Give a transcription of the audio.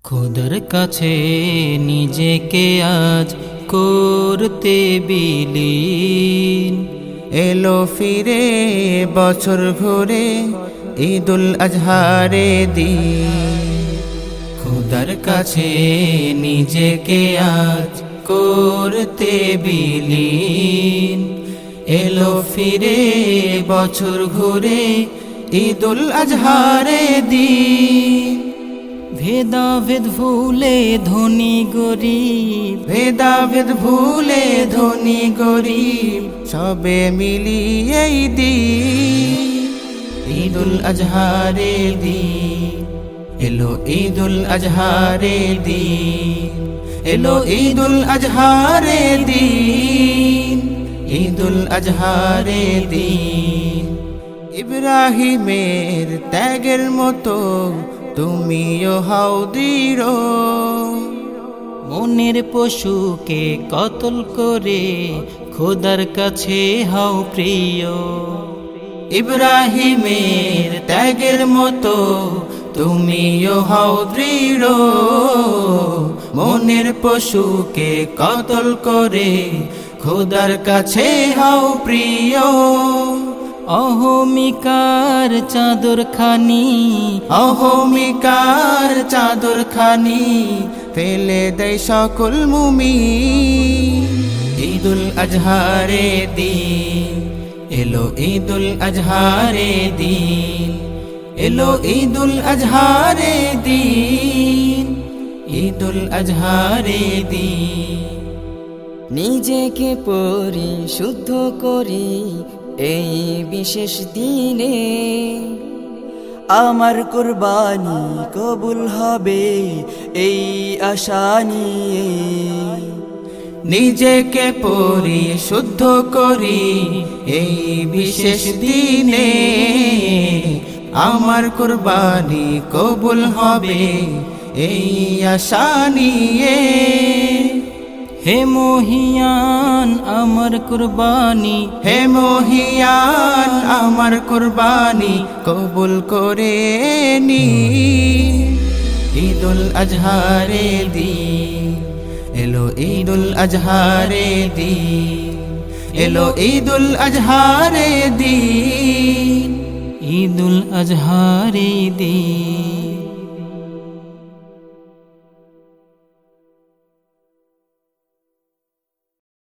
খোদার কাছে নিজেকে আজ করতে বিলীন। এলো ফিরে বছর ঘুরে ঈদুল আজহারে দিন। খোদার কাছে নিজেকে আজ করতে বিলীন। এলো ফিরে বছর ঘুরে ঈদুল আজহারে দিন। ভেদাভেদ ভুলে ধনী গরিব, ভেদাভেদ ভুলে ধনী গরিব সবে মিলিয়ে এই দিন। ঈদুল আজহারে দিন। এলো ঈদুল আজহারে দিন। এলো ঈদুল আজহারে দিন। ঈদুল আজহারে দিন। ইব্রাহিমের ত্যাগের মতো তুমিও হও দৃঢ়। মনের পশুকে কতল করে খোদার কাছে হও প্রিয়। ইব্রাহিমের ত্যাগের মতো তুমিও হও দৃঢ়। মনের পশুকে কতল করে খোদার কাছে হও প্রিয়। অহমিকার চাদর খানি, অহমিকার চাদর খানি ফেলে দেয় সকল মুমিন। ঈদুল আজহারে দিন। এলো ঈদুল আজহারে দিন। এলো ঈদুল আজহারে দিন। ঈদুল আজহারে দিন। নিজেকে পরিশুদ্ধ করি এই বিশেষ দিনে, আমার কুরবানি কবুল হবে এই আশা নিয়ে। নিজেকে পরিশুদ্ধ করি এই বিশেষ দিনে, আমার কুরবানি কবুল হবে এই আশা নিয়ে। হে মহিয়ান আমার কুরবানি, হে মহিয়ান আমার কুরবানি কবুল করে নি। ঈদুল আজহারে দিন। এলো ঈদুল আজহারে দিন। এলো ঈদুল আজহারে দিন। ঈদুল আজহারে দিন।